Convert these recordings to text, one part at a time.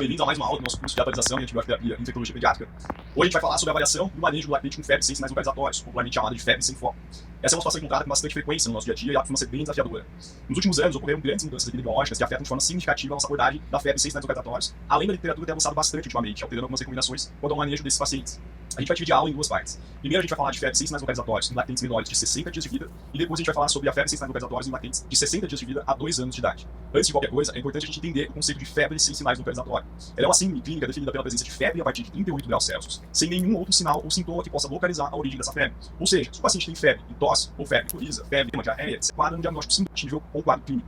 bem-vindos a mais uma aula do nosso curso de atualização em antibiótico-terapia e infectologia pediátrica. Hoje a gente vai falar sobre a avaliação e o manejo do lactente com febre sem sinais localizatórios, popularmente chamada de febre sem foco. Essa é uma situação encontrada com bastante frequência no nosso dia a dia e ela costuma ser bem desafiadora. Nos últimos anos ocorreram grandes mudanças epidemiológicas que afetam de forma significativa a nossa abordagem da febre sem sinais localizatórios, além da literatura ter avançado bastante ultimamente, alterando algumas recomendações quanto ao manejo desses pacientes. A gente vai dividir a aula em duas partes. Primeiro a gente vai falar de febre sem sinais localizatórios em lactentes menores de 60 dias de vida e depois a gente vai falar sobre a febre sem sinais localizatórios em lactentes de 60 dias de vida a 2 anos de idade. Antes de qualquer coisa, é importante a gente entender o conceito de febre sem sinais localizatórios. Ela é uma síndrome clínica definida pela presença de febre a partir de 38 graus Celsius, sem nenhum outro sinal ou sintoma que possa localizar a origem dessa febre. Ou seja, se o paciente tem febre e tosse, ou febre e coriza, febre, diarreia, se quadra um diagnóstico científico ou quadro clínico.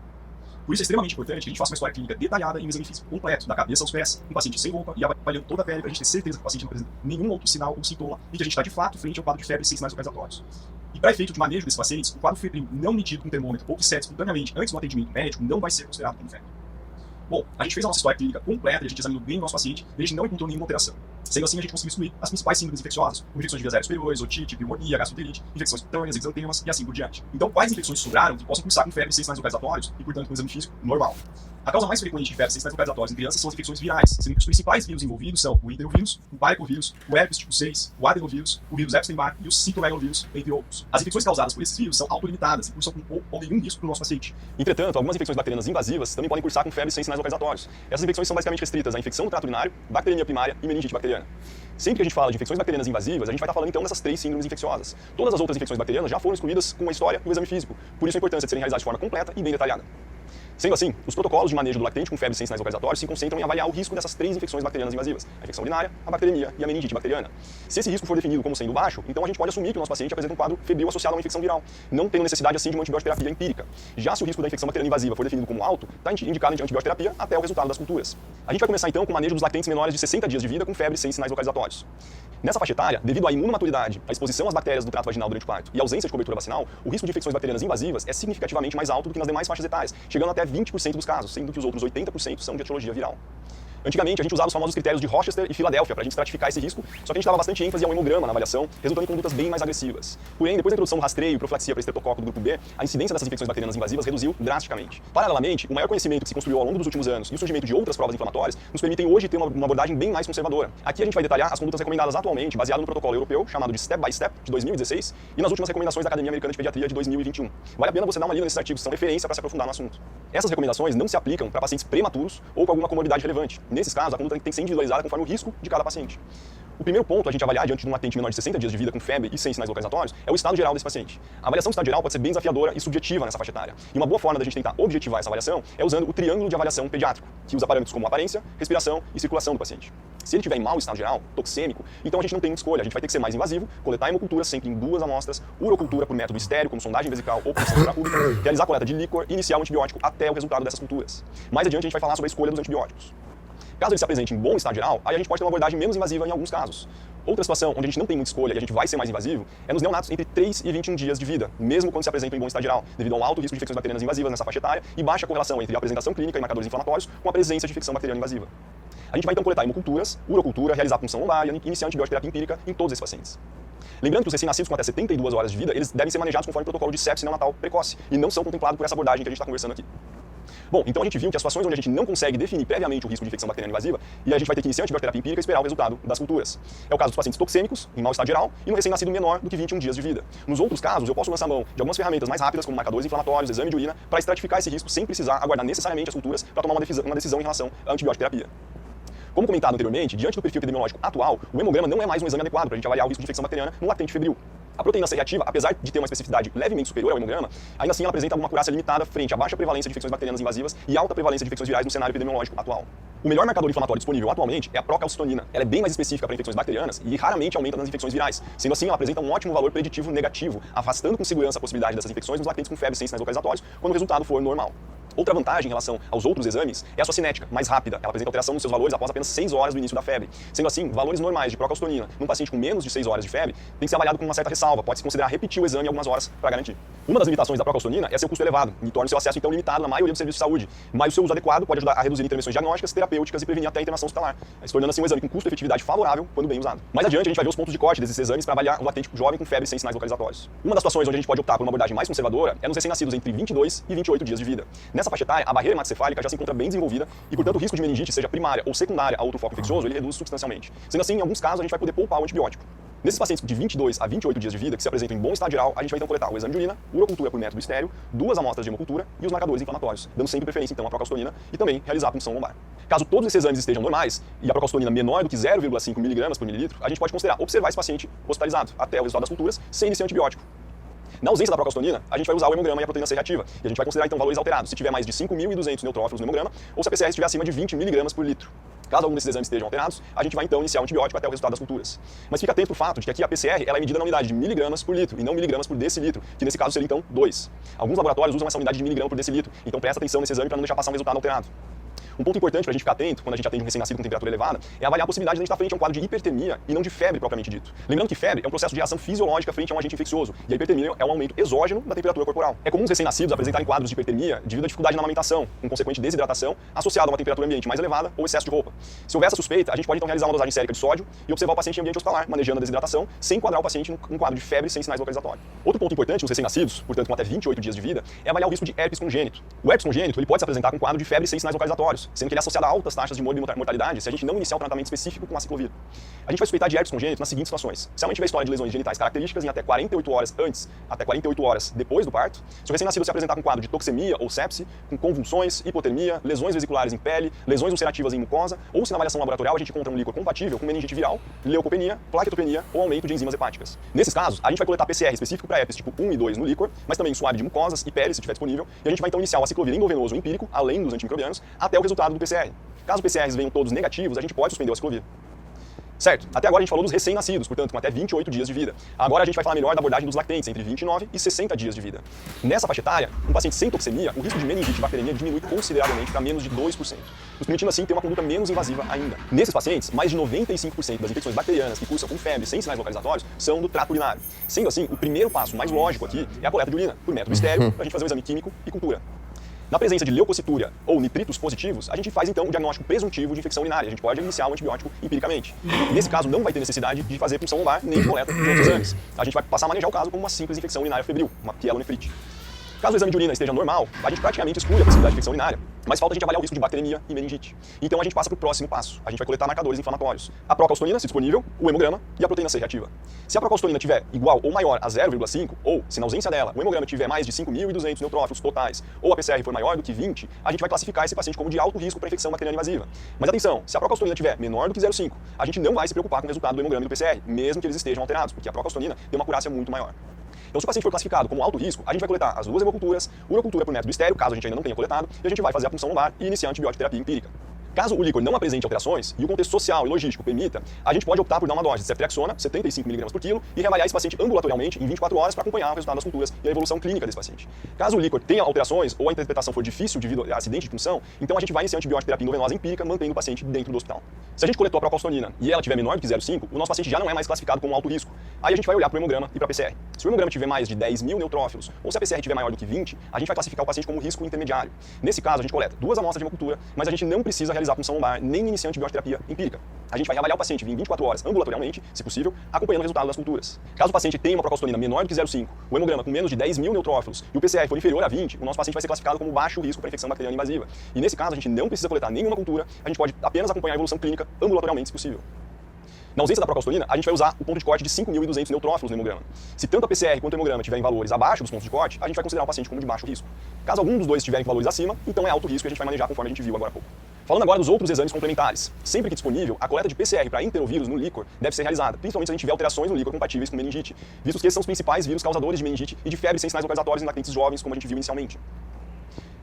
Por isso é extremamente importante que a gente faça uma história clínica detalhada em um exame físico completo, da cabeça aos pés, um paciente sem roupa e avaliando toda a pele para a gente ter certeza que o paciente não apresenta nenhum outro sinal ou sintoma e que a gente está de fato frente ao quadro de febre sem sinais localizatórios. E para efeito de manejo desses pacientes, o quadro febril não medido com termômetro ou que cede espontaneamente antes do atendimento médico não vai ser considerado como febre. Bom, a gente fez a nossa história clínica completa e a gente examinou bem o nosso paciente e a gente não encontrou nenhuma alteração. Sendo assim, a gente conseguiu excluir as principais síndromes infecciosas, como infecções de vias aéreas superiores, otite, pneumonia, gastroenterite, infecções cutâneas, exantemas e assim por diante. Então, quais infecções sobraram que possam cursar com febre sem sinais localizatórios e, portanto, com exame físico normal? A causa mais frequente de febre sem sinais localizatórios em crianças são as infecções virais, sendo que os principais vírus envolvidos são o enterovírus, o parvovirus, o herpes tipo 6, o adenovírus, o vírus Epstein-Barr e o citomegalovírus, entre outros. As infecções causadas por esses vírus são autolimitadas e cursam com nenhum risco para o nosso paciente. Entretanto, algumas infecções bacterianas invasivas também podem cursar com febre sem sinais localizatórios. Essas infecções são basicamente restritas à infecção do trato urinário, bacteriemia primária e meningite bacteriana. Sempre que a gente fala de infecções bacterianas invasivas, a gente vai estar falando então dessas três síndromes infecciosas. Todas as outras infecções bacterianas já foram excluídas com a história e o exame físico, por isso a importância de serem realizadas de forma completa e bem detalhada. Sendo assim, os protocolos de manejo do lactente com febre sem sinais localizatórios se concentram em avaliar o risco dessas três infecções bacterianas invasivas, a infecção urinária, a bacteriemia e a meningite bacteriana. Se esse risco for definido como sendo baixo, então a gente pode assumir que o nosso paciente apresenta um quadro febril associado a uma infecção viral, não tendo necessidade assim de uma antibiótico-terapia empírica. Já se o risco da infecção bacteriana invasiva for definido como alto, está indicado em antibiótico-terapia até o resultado das culturas. A gente vai começar então com o manejo dos lactentes menores de 60 dias de vida com febre sem sinais localizatórios. Nessa faixa etária, devido à imunomaturidade, à exposição às bactérias do trato vaginal durante o parto e à ausência de cobertura vacinal, o risco de infecções bacterianas invasivas é significativamente mais alto do que nas demais faixas etárias, chegando até 20% dos casos, sendo que os outros 80% são de etiologia viral. Antigamente, a gente usava os famosos critérios de Rochester e Filadélfia para a gente estratificar esse risco, só que a gente dava bastante ênfase ao hemograma na avaliação, resultando em condutas bem mais agressivas. Porém, depois da introdução do rastreio e profilaxia para estreptococo do grupo B, a incidência dessas infecções bacterianas invasivas reduziu drasticamente. Paralelamente, o maior conhecimento que se construiu ao longo dos últimos anos e o surgimento de outras provas inflamatórias nos permitem hoje ter uma abordagem bem mais conservadora. Aqui a gente vai detalhar as condutas recomendadas atualmente, baseado no protocolo europeu, chamado de Step by Step, de 2016, e nas últimas recomendações da Academia Americana de Pediatria de 2021. Vale a pena você dar uma lida nesses artigos, que são referência para se aprofundar no assunto. Essas recomendações não se aplicam para pacientes prematuros ou com alguma comorbidade relevante. Nesses casos, a conduta tem que ser individualizada conforme o risco de cada paciente. O primeiro ponto a gente avaliar diante de um lactente menor de 60 dias de vida com febre e sem sinais localizatórios é o estado geral desse paciente. A avaliação do estado geral pode ser bem desafiadora e subjetiva nessa faixa etária. E uma boa forma da gente tentar objetivar essa avaliação é usando o triângulo de avaliação pediátrico, que usa parâmetros como aparência, respiração e circulação do paciente. Se ele tiver em mau estado geral, toxêmico, então a gente não tem muita escolha, a gente vai ter que ser mais invasivo, coletar hemocultura sempre em 2 amostras, urocultura por método estéreo, como sondagem vesical ou pressão intrapública, realizar a coleta de líquor e iniciar o antibiótico até o resultado dessas culturas. Mais adiante a gente vai falar sobre a escolha dos antibióticos. Caso ele se apresente em bom estado geral, aí a gente pode ter uma abordagem menos invasiva em alguns casos. Outra situação onde a gente não tem muita escolha e a gente vai ser mais invasivo é nos neonatos entre 3 e 21 dias de vida, mesmo quando se apresentam em bom estado geral, devido a um alto risco de infecções bacterianas invasivas nessa faixa etária e baixa correlação entre a apresentação clínica e marcadores inflamatórios com a presença de infecção bacteriana invasiva. A gente vai então coletar hemoculturas, urocultura, realizar punção lombar e iniciar antibiótico-terapia empírica em todos esses pacientes. Lembrando que os recém-nascidos com até 72 horas de vida, eles devem ser manejados conforme o protocolo de sepse neonatal precoce e não são contemplados por essa abordagem que a gente está conversando aqui. Bom, então a gente viu que as situações onde a gente não consegue definir previamente o risco de infecção bacteriana invasiva e a gente vai ter que iniciar a antibiótico-terapia empírica e esperar o resultado das culturas. É o caso dos pacientes toxêmicos, em mau estado geral, e no recém-nascido menor do que 21 dias de vida. Nos outros casos, eu posso lançar mão de algumas ferramentas mais rápidas, como marcadores inflamatórios, exame de urina, para estratificar esse risco sem precisar aguardar necessariamente as culturas para tomar uma decisão em relação à antibiótico-terapia. Como comentado anteriormente, diante do perfil epidemiológico atual, o hemograma não é mais um exame adequado para a gente avaliar o risco de infecção bacteriana no lactente febril. A proteína C reativa, apesar de ter uma especificidade levemente superior ao hemograma, ainda assim ela apresenta uma acurácia limitada frente à baixa prevalência de infecções bacterianas invasivas e alta prevalência de infecções virais no cenário epidemiológico atual. O melhor marcador inflamatório disponível atualmente é a procalcitonina. Ela é bem mais específica para infecções bacterianas e raramente aumenta nas infecções virais. Sendo assim, ela apresenta um ótimo valor preditivo negativo, afastando com segurança a possibilidade dessas infecções nos lactentes com febre sem sinais localizatórios quando o resultado for normal. Outra vantagem em relação aos outros exames é a sua cinética, mais rápida. Ela apresenta alteração nos seus valores após apenas 6 horas do início da febre. Sendo assim, valores normais de procalcitonina num paciente com menos de 6 horas de febre tem que ser avaliado com uma certa ressalva. ressalva, pode-se considerar repetir o exame algumas horas para garantir. Uma das limitações da procalcitonína é seu custo elevado e torna seu acesso então limitado na maioria dos serviços de saúde, mas o seu uso adequado pode ajudar a reduzir intervenções diagnósticas, terapêuticas e prevenir até a internação hospitalar, se tornando assim um exame com custo-efetividade favorável quando bem usado. Mais adiante a gente vai ver os pontos de corte desses exames para avaliar o latente jovem com febre sem sinais localizatórios. Uma das situações onde a gente pode optar por uma abordagem mais conservadora é nos recém-nascidos entre 22 e 28 dias de vida. Nessa faixa etária, a barreira hematocefálica já se encontra bem desenvolvida e, portanto, o risco de meningite, seja primária ou secundária a outro foco infeccioso, ele reduz substancialmente. Sendo assim, em alguns casos, a gente vai poder poupar o antibiótico. Nesses pacientes de 22 a 28 dias de vida, que se apresentam em bom estado geral, a gente vai então coletar o exame de urina, urocultura por método estéreo, 2 amostras de hemocultura e os marcadores inflamatórios, dando sempre preferência então à procalcitonina e também realizar a punção lombar. Caso todos esses exames estejam normais e a procalcitonina menor do que 0,5 mg por mililitro, a gente pode considerar observar esse paciente hospitalizado até o resultado das culturas sem iniciar antibiótico. Na ausência da procalcitonina, a gente vai usar o hemograma e a proteína C reativa, e a gente vai considerar então valores alterados, se tiver mais de 5.200 neutrófilos no hemograma ou se a PCR estiver acima de 20 mg por litro. Caso algum desses exames estejam alterados, a gente vai então iniciar o antibiótico até o resultado das culturas. Mas fica atento para o fato de que aqui a PCR ela é medida na unidade de miligramas por litro e não miligramas por decilitro, que nesse caso seria então 2. Alguns laboratórios usam essa unidade de miligrama por decilitro, então presta atenção nesse exame para não deixar passar um resultado alterado. Um ponto importante para a gente ficar atento, quando a gente atende um recém-nascido com temperatura elevada, é avaliar a possibilidade de a gente estar frente a um quadro de hipertermia e não de febre propriamente dito. Lembrando que febre é um processo de reação fisiológica frente a um agente infeccioso, e a hipertermia é um aumento exógeno da temperatura corporal. É comum os recém-nascidos apresentarem quadros de hipertermia devido à dificuldade na amamentação, com consequente desidratação, associada a uma temperatura ambiente mais elevada ou excesso de roupa. Se houver essa suspeita, a gente pode então realizar uma dosagem sérica de sódio e observar o paciente em ambiente hospitalar, manejando a desidratação, sem enquadrar o paciente num quadro de febre sem sinais localizatórios. Outro ponto importante nos recém-nascidos, portanto com até 28 dias de vida, é avaliar o risco de herpes congênito. O herpes congênito ele pode se apresentar com um quadro de febre sem sinais localizatórios, sendo que ele é associado a altas taxas de mortalidade se a gente não iniciar o tratamento específico com aciclovir. A gente vai suspeitar de herpes congênito nas seguintes situações. Se a mãe tiver história de lesões genitais características em até 48 horas antes, até 48 horas depois do parto, se o recém-nascido se apresentar com quadro de toxemia ou sepse, com convulsões, hipotermia, lesões vesiculares em pele, lesões ulcerativas em mucosa, ou se na avaliação laboratorial a gente encontra um líquor compatível com meningite viral, leucopenia, plaquetopenia ou aumento de enzimas hepáticas. Nesses casos, a gente vai coletar PCR específico para herpes tipo 1 e 2 no líquor, mas também suave de mucosas e pele, se estiver disponível, e a gente vai então iniciar o aciclovir endovenoso empírico, além dos antimicrobianos, até o resultado do PCR. Caso os PCRs venham todos negativos, a gente pode suspender o aciclovir. Certo, até agora a gente falou dos recém-nascidos, portanto com até 28 dias de vida. Agora a gente vai falar melhor da abordagem dos lactentes, entre 29 e 60 dias de vida. Nessa faixa etária, um paciente sem toxemia, o risco de meningite bacteriana diminui consideravelmente para menos de 2%, nos permitindo assim ter uma conduta menos invasiva ainda. Nesses pacientes, mais de 95% das infecções bacterianas que cursam com febre sem sinais localizatórios são do trato urinário. Sendo assim, o primeiro passo mais lógico aqui é a coleta de urina, por método estéreo, para a gente fazer um exame químico e cultura. Na presença de leucocitúria ou nitritos positivos, a gente faz então o diagnóstico presuntivo de infecção urinária. A gente pode iniciar o antibiótico empiricamente. Nesse caso, não vai ter necessidade de fazer punção lombar nem de coleta de outros exames. A gente vai passar a manejar o caso como uma simples infecção urinária febril, uma pielonefrite. Caso o exame de urina esteja normal, a gente praticamente exclui a possibilidade de infecção urinária, mas falta a gente avaliar o risco de bacteremia e meningite. Então a gente passa para o próximo passo. A gente vai coletar marcadores inflamatórios. A procalcitonina, se disponível, o hemograma e a proteína C reativa. Se a procalcitonina tiver igual ou maior a 0,5, ou se na ausência dela o hemograma tiver mais de 5.200 neutrófilos totais, ou a PCR for maior do que 20, a gente vai classificar esse paciente como de alto risco para infecção bacteriana invasiva. Mas atenção, se a procalcitonina tiver menor do que 0,5, a gente não vai se preocupar com o resultado do hemograma e do PCR, mesmo que eles estejam alterados, porque a procalcitonina tem uma acurácia muito maior. Então, se o paciente for classificado como alto risco, a gente vai coletar as 2 hemoculturas, urocultura por método estéreo, caso a gente ainda não tenha coletado, e a gente vai fazer a punção lombar e iniciar a antibiótico terapia empírica. Caso o líquor não apresente alterações e o contexto social e logístico permita, a gente pode optar por dar uma dose de ceftriaxona, 75 mg por quilo, e reavaliar esse paciente ambulatorialmente em 24 horas para acompanhar o resultado das culturas e a evolução clínica desse paciente. Caso o líquor tenha alterações ou a interpretação for difícil devido a acidente de punção, então a gente vai iniciar a antibiótico terapia endovenosa empírica, mantendo o paciente dentro do hospital. Se a gente coletou a procalcitonina e ela tiver menor do que 0,5, o nosso paciente já não é mais classificado como alto risco. Aí a gente vai olhar para o hemograma e para a PCR. Se o hemograma tiver mais de 10.000 neutrófilos ou se a PCR tiver maior do que 20, a gente vai classificar o paciente como risco intermediário. Nesse caso, a gente coleta 2 amostras de hemocultura, mas a gente não precisa realizar punção lombar nem iniciar antibiótico terapia empírica. A gente vai reavaliar o paciente em 24 horas ambulatorialmente, se possível, acompanhando o resultado das culturas. Caso o paciente tenha uma procalcitonina menor do que 0,5, o hemograma com menos de 10.000 neutrófilos e o PCR for inferior a 20, o nosso paciente vai ser classificado como baixo risco para infecção bacteriana invasiva. E nesse caso, a gente não precisa coletar nenhuma cultura, a gente pode apenas acompanhar a evolução clínica ambulatorialmente, se possível. Na ausência da procalcitonina, a gente vai usar o ponto de corte de 5.200 neutrófilos no hemograma. Se tanto a PCR quanto o hemograma estiverem em valores abaixo dos pontos de corte, a gente vai considerar o paciente como de baixo risco. Caso algum dos dois estiverem em valores acima, então é alto risco e a gente vai manejar conforme a gente viu agora há pouco. Falando agora dos outros exames complementares. Sempre que disponível, a coleta de PCR para enterovírus no líquor deve ser realizada, principalmente se a gente tiver alterações no líquor compatíveis com meningite, visto que esses são os principais vírus causadores de meningite e de febre sem sinais localizatórios em lactentes jovens, como a gente viu inicialmente.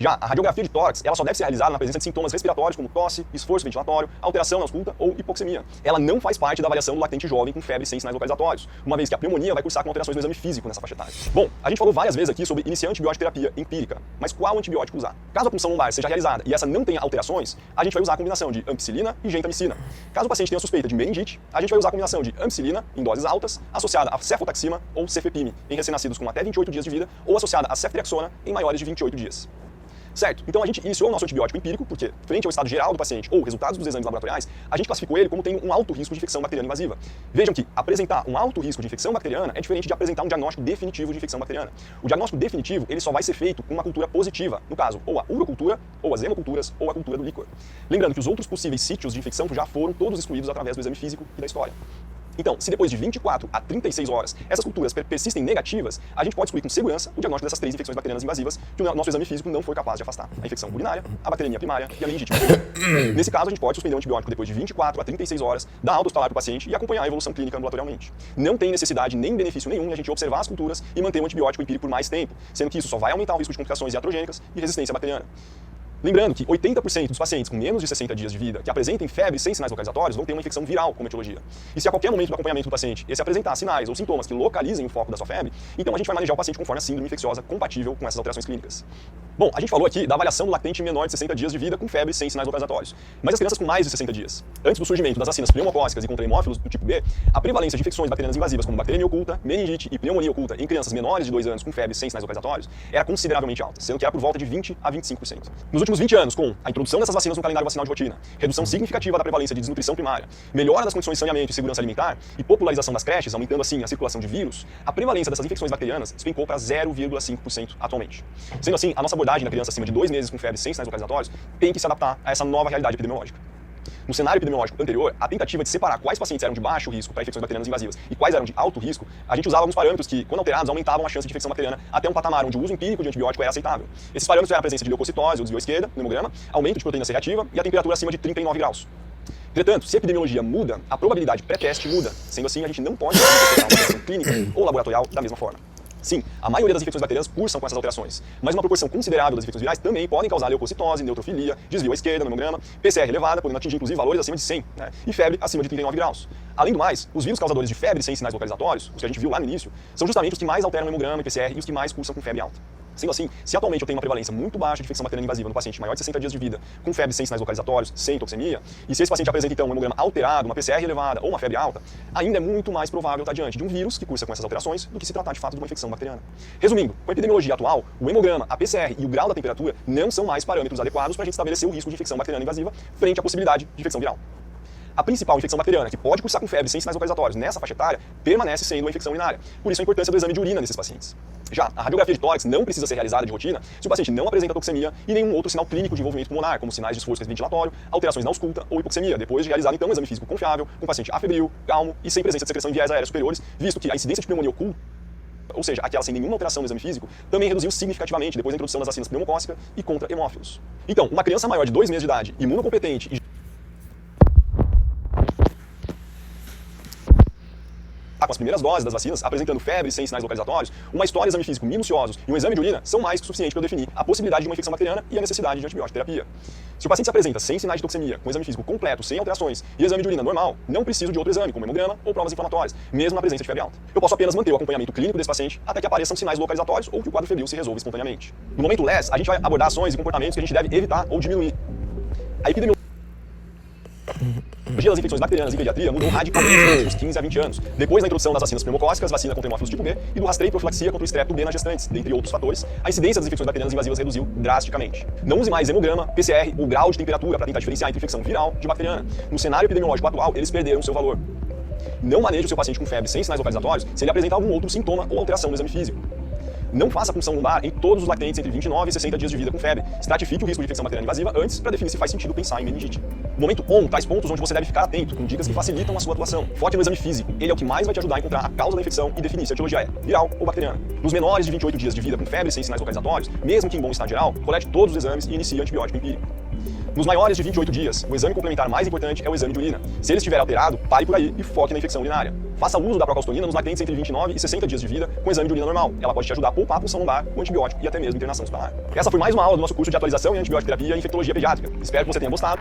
Já a radiografia de tórax, ela só deve ser realizada na presença de sintomas respiratórios como tosse, esforço ventilatório, alteração na ausculta ou hipoxemia. Ela não faz parte da avaliação do lactente jovem com febre sem sinais localizatórios, uma vez que a pneumonia vai cursar com alterações no exame físico nessa faixa etária. Bom, a gente falou várias vezes aqui sobre iniciar antibiótico terapia empírica, mas qual antibiótico usar? Caso a punção lombar seja realizada e essa não tenha alterações, a gente vai usar a combinação de ampicilina e gentamicina. Caso o paciente tenha suspeita de meningite, a gente vai usar a combinação de ampicilina em doses altas, associada a cefotaxima ou cefepime em recém-nascidos com até 28 dias de vida, ou associada a ceftriaxona em maiores de 28 dias. Certo, então a gente iniciou o nosso antibiótico empírico, porque, frente ao estado geral do paciente ou resultados dos exames laboratoriais, a gente classificou ele como tendo um alto risco de infecção bacteriana invasiva. Vejam que apresentar um alto risco de infecção bacteriana é diferente de apresentar um diagnóstico definitivo de infecção bacteriana. O diagnóstico definitivo, ele só vai ser feito com uma cultura positiva, no caso, ou a urocultura, ou as hemoculturas, ou a cultura do líquor. Lembrando que os outros possíveis sítios de infecção já foram todos excluídos através do exame físico e da história. Então, se depois de 24 a 36 horas essas culturas persistem negativas, a gente pode excluir com segurança o diagnóstico dessas 3 infecções bacterianas invasivas que o nosso exame físico não foi capaz de afastar: a infecção urinária, a bacteriemia primária e a meningite. Nesse caso, a gente pode suspender o antibiótico depois de 24 a 36 horas, dar alta hospitalar para o paciente e acompanhar a evolução clínica ambulatorialmente. Não tem necessidade nem benefício nenhum em a gente observar as culturas e manter o antibiótico empírico por mais tempo, sendo que isso só vai aumentar o risco de complicações iatrogênicas e resistência bacteriana. Lembrando que 80% dos pacientes com menos de 60 dias de vida que apresentem febre sem sinais localizatórios vão ter uma infecção viral com etiologia. E se a qualquer momento do acompanhamento do paciente esse apresentar sinais ou sintomas que localizem o foco da sua febre, então a gente vai manejar o paciente conforme a síndrome infecciosa compatível com essas alterações clínicas. Bom, a gente falou aqui da avaliação do lactente menor de 60 dias de vida com febre sem sinais localizatórios. Mas as crianças com mais de 60 dias, antes do surgimento das vacinas pneumocócicas e contra hemófilos do tipo B, a prevalência de infecções bacterianas invasivas como bacteriemia oculta, meningite e pneumonia oculta em crianças menores de 2 anos com febre sem sinais localizatórios era consideravelmente alta, sendo que era por volta de 20 a 25%. Nos últimos 20 anos, com a introdução dessas vacinas no calendário vacinal de rotina, redução significativa da prevalência de desnutrição primária, melhora das condições de saneamento e segurança alimentar e popularização das creches, aumentando assim a circulação de vírus, a prevalência dessas infecções bacterianas despencou para 0,5% atualmente. Sendo assim, a nossa abordagem na criança acima de 2 meses com febre sem sinais localizatórios tem que se adaptar a essa nova realidade epidemiológica. No cenário epidemiológico anterior, a tentativa de separar quais pacientes eram de baixo risco para infecções bacterianas invasivas e quais eram de alto risco, a gente usava alguns parâmetros que, quando alterados, aumentavam a chance de infecção bacteriana até um patamar onde o uso empírico de antibiótico era aceitável. Esses parâmetros eram a presença de leucocitose, ou desvio à esquerda, no hemograma, aumento de proteína C reativa e a temperatura acima de 39 graus. Entretanto, se a epidemiologia muda, a probabilidade pré-teste muda. Sendo assim, a gente não pode interpretar uma infecção clínica ou laboratorial da mesma forma. Sim, a maioria das infecções bacterianas cursam com essas alterações, mas uma proporção considerável das infecções virais também podem causar leucocitose, neutrofilia, desvio à esquerda no hemograma, PCR elevada, podendo atingir inclusive valores acima de 100, e febre acima de 39 graus. Além do mais, os vírus causadores de febre sem sinais localizatórios, os que a gente viu lá no início, são justamente os que mais alteram o hemograma e PCR e os que mais cursam com febre alta. Sendo assim, se atualmente eu tenho uma prevalência muito baixa de infecção bacteriana invasiva no paciente maior de 60 dias de vida, com febre sem sinais localizatórios, sem toxemia, e se esse paciente apresenta então um hemograma alterado, uma PCR elevada ou uma febre alta, ainda é muito mais provável estar diante de um vírus que cursa com essas alterações do que se tratar de fato de uma infecção bacteriana. Resumindo, com a epidemiologia atual, o hemograma, a PCR e o grau da temperatura não são mais parâmetros adequados para a gente estabelecer o risco de infecção bacteriana invasiva frente à possibilidade de infecção viral. A principal infecção bacteriana, que pode cursar com febre sem sinais localizatórios nessa faixa etária, permanece sendo a infecção urinária. Por isso a importância do exame de urina nesses pacientes. Já a radiografia de tórax não precisa ser realizada de rotina se o paciente não apresenta toxemia e nenhum outro sinal clínico de envolvimento pulmonar, como sinais de esforço ventilatório, alterações na ausculta ou hipoxemia, depois de realizar então um exame físico confiável, com o paciente afebril, calmo e sem presença de secreção em viés aéreas superiores, visto que a incidência de pneumonia oculta, ou seja, aquela sem nenhuma alteração no exame físico, também reduziu significativamente depois da introdução das vacinas pneumocócica e contra hemófilos. Então, uma criança maior de 2 meses de idade, imunocompetente e com as primeiras doses das vacinas, apresentando febre sem sinais localizatórios, uma história de exame físico minuciosos e um exame de urina são mais que suficientes para eu definir a possibilidade de uma infecção bacteriana e a necessidade de antibiótico terapia. Se o paciente se apresenta sem sinais de toxemia, com exame físico completo, sem alterações, e exame de urina normal, não preciso de outro exame, como hemograma ou provas inflamatórias, mesmo na presença de febre alta. Eu posso apenas manter o acompanhamento clínico desse paciente até que apareçam sinais localizatórios ou que o quadro febril se resolva espontaneamente. No momento LES, a gente vai abordar ações e comportamentos que a gente deve evitar ou diminuir. A epidemiologia das infecções bacterianas em pediatria mudou radicalmente nos últimos 15 a 20 anos, depois da introdução das vacinas pneumocócicas, vacina contra hemófilos tipo B e do rastreio e profilaxia contra o estrepto B nas gestantes, dentre outros fatores, a incidência das infecções bacterianas invasivas reduziu drasticamente. Não use mais hemograma, PCR ou grau de temperatura para tentar diferenciar entre infecção viral de bacteriana. No cenário epidemiológico atual, eles perderam seu valor. Não maneje o seu paciente com febre sem sinais localizatórios se ele apresentar algum outro sintoma ou alteração no exame físico. Não faça punção lombar em todos os lactentes entre 29 e 60 dias de vida com febre. Estratifique o risco de infecção bacteriana invasiva antes para definir se faz sentido pensar em meningite. O momento ON traz pontos onde você deve ficar atento, com dicas que facilitam a sua atuação. Foque no exame físico. Ele é o que mais vai te ajudar a encontrar a causa da infecção e definir se a etiologia é viral ou bacteriana. Nos menores de 28 dias de vida com febre sem sinais localizatórios, mesmo que em bom estado geral, colete todos os exames e inicie antibiótico empírico. Nos maiores de 28 dias, o exame complementar mais importante é o exame de urina. Se ele estiver alterado, pare por aí e foque na infecção urinária. Faça uso da procalcitonína nos lactentes entre 29 e 60 dias de vida com exame de urina normal. Ela pode te ajudar a poupar a punção lombar, o antibiótico e até mesmo internação hospitalar. Essa foi mais uma aula do nosso curso de atualização em antibiótico terapia e infectologia pediátrica. Espero que você tenha gostado.